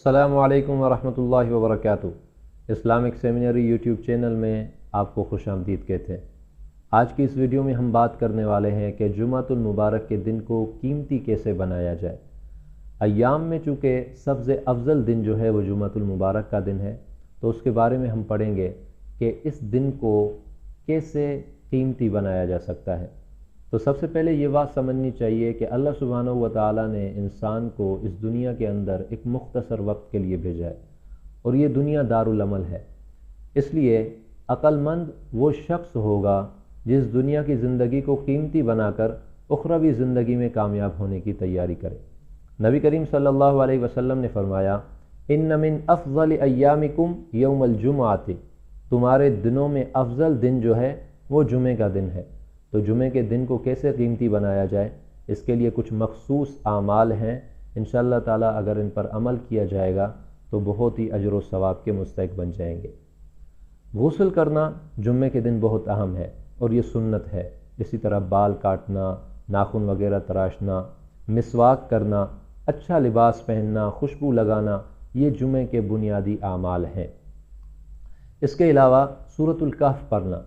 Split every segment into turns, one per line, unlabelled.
अस्सलामु अलैकुम वरहमतुल्लाहि वबरकातुहू। इस्लामिक सेमिनरी यूट्यूब चैनल में आपको खुश आमदीद कहते हैं। आज की इस वीडियो में हम बात करने वाले हैं कि जुमातुल मुबारक के दिन को कीमती कैसे बनाया जाए। अय्याम में चूँकि सबसे अफजल दिन जो है वो जुमातुल मुबारक का दिन है, तो उसके बारे में हम पढ़ेंगे कि इस दिन को कैसे कीमती बनाया जा सकता है। तो सबसे पहले ये बात समझनी चाहिए कि अल्लाह सुब्हानहू व तआला ने इंसान को इस दुनिया के अंदर एक मुख्तसर वक्त के लिए भेजा है और ये दुनिया दारुल अमल है। इसलिए अक्लमंद वो शख्स होगा जिस दुनिया की ज़िंदगी को कीमती बनाकर उखरवी ज़िंदगी में कामयाब होने की तैयारी करे। नबी करीम सल्लल्लाहु अलैहि वसल्लम ने फरमाया, इन्न मिन अफ़ज़ल अय्यामिकुम यौमुल जुमअती, तुम्हारे दिनों में अफजल दिन जो है वो जुमे का दिन है। तो जुमे के दिन को कैसे कीमती बनाया जाए, इसके लिए कुछ मखसूस आमाल हैं। इंशाअल्लाह ताला अगर इन पर अमल किया जाएगा तो बहुत ही अजर व सवाब के मुस्तहिक बन जाएंगे। गुस्ल करना जुम्मे के दिन बहुत अहम है और ये सुन्नत है। इसी तरह बाल काटना, नाखून वगैरह तराशना, मिसवाक करना, अच्छा लिबास पहनना, खुशबू लगाना, ये जुमे के बुनियादी आमाल हैं। इसके अलावा सूरतुल कहफ पढ़ना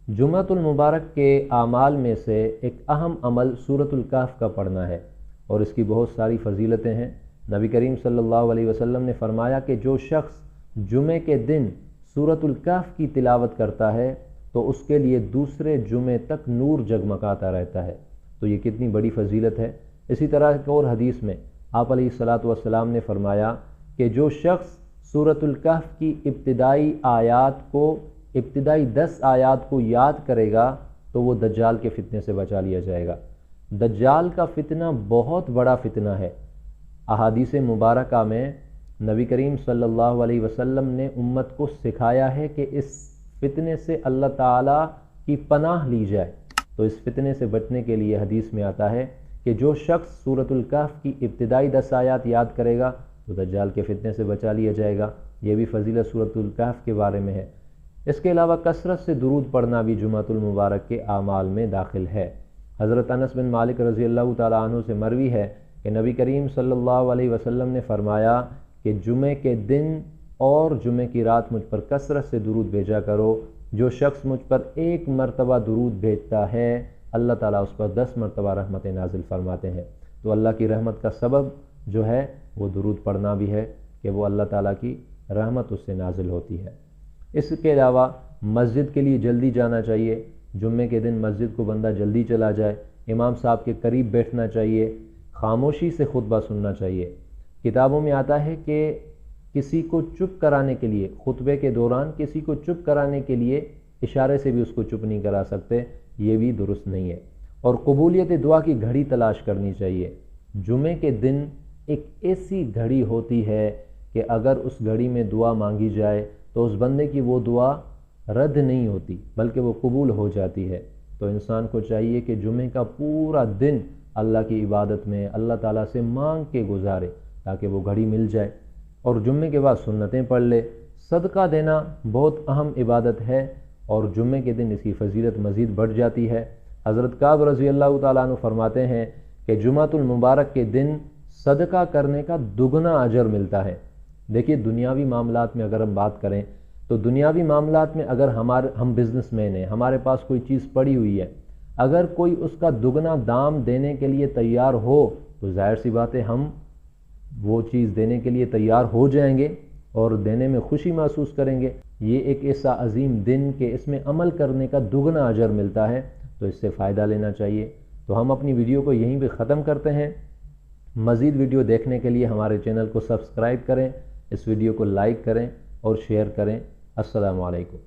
जुमातुल मुबारक के आमाल में से एक अहम अमल सूरतुल कहफ का पढ़ना है और इसकी बहुत सारी फजीलतें हैं। नबी करीम सल्लल्लाहु अलैहि वसल्लम ने फरमाया कि जो शख्स जुमे के दिन सूरतुल कहफ की तिलावत करता है तो उसके लिए दूसरे जुमे तक नूर जगमगाता रहता है। तो ये कितनी बड़ी फजीलत है। इसी तरह एक और हदीस में आप अलैहिस्सलातु वस्सलाम ने फरमाया कि जो शख्स सूरतुल कहफ की इब्तिदाई 10 आयात को याद करेगा तो वो दज्जाल के फितने से बचा लिया जाएगा। दज्जाल का फितना बहुत बड़ा फितना है। अहादीस मुबारका में नबी करीम सल्लल्लाहु अलैहि वसल्लम ने उम्मत को सिखाया है कि इस फितने से अल्लाह ताला की पनाह ली जाए। तो इस फितने से बचने के लिए हदीस में आता है कि जो शख्स सूरतुल कहफ की इब्तिदाई 10 आयात याद करेगा तो दज्जाल के फितने से बचा लिया जाएगा। ये भी फजीलत सूरतुल कहफ के बारे में है। इसके अलावा कसरत से दुरूद पढ़ना भी जुमातुल मुबारक के आमाल में दाखिल है। हज़रत अनस बिन मालिक रज़ी अल्लाह तआला अन्हु से मरवी है कि नबी करीम सल्लल्लाहु अलैहि वसल्लम ने फरमाया कि जुमे के दिन और जुमे की रात मुझ पर कसरत से दुरूद भेजा करो। जो शख्स मुझ पर 1 मरतबा दुरूद भेजता है अल्लाह ताला उस पर 10 मरतबा रहमत नाजिल फरमाते हैं। तो अल्लाह की रहमत का सबब जो है वो दुरूद पढ़ना भी है कि वो अल्लाह ताला की रहमत उससे नाजिल होती है। इसके अलावा मस्जिद के लिए जल्दी जाना चाहिए। जुम्मे के दिन मस्जिद को बंदा जल्दी चला जाए, इमाम साहब के करीब बैठना चाहिए, खामोशी से खुतबा सुनना चाहिए। किताबों में आता है कि किसी को चुप कराने के लिए, खुतबे के दौरान किसी को चुप कराने के लिए इशारे से भी उसको चुप नहीं करा सकते, ये भी दुरुस्त नहीं है। और कबूलियत दुआ की घड़ी तलाश करनी चाहिए। जुमे के दिन एक ऐसी घड़ी होती है कि अगर उस घड़ी में दुआ मांगी जाए तो उस बंदे की वो दुआ रद्द नहीं होती बल्कि वो कबूल हो जाती है। तो इंसान को चाहिए कि जुमे का पूरा दिन अल्लाह की इबादत में अल्लाह ताला से मांग के गुजारे ताकि वो घड़ी मिल जाए। और जुम्मे के बाद सुन्नतें पढ़ ले। सदका देना बहुत अहम इबादत है और जुम्मे के दिन इसकी फजीलत मज़ीद बढ़ जाती है। हज़रत काब रज़ी अल्लाह तआला अन्हु फरमाते हैं कि जुमातुल मुबारक के दिन सदका करने का दुगना अजर मिलता है। देखिए, दुनियावी मामलात में अगर हम बात करें तो दुनियावी मामलात में अगर हम बिजनेसमैन हैं, हमारे पास कोई चीज़ पड़ी हुई है, अगर कोई उसका दुगना दाम देने के लिए तैयार हो तो जाहिर सी बात है हम वो चीज़ देने के लिए तैयार हो जाएंगे और देने में खुशी महसूस करेंगे। ये एक ऐसा अजीम दिन कि इसमें अमल करने का दुगना अजर मिलता है, तो इससे फ़ायदा लेना चाहिए। तो हम अपनी वीडियो को यहीं पर ख़त्म करते हैं। मज़ीद वीडियो देखने के लिए हमारे चैनल को सब्सक्राइब करें, इस वीडियो को लाइक करें और शेयर करें। अस्सलामु अलैकुम।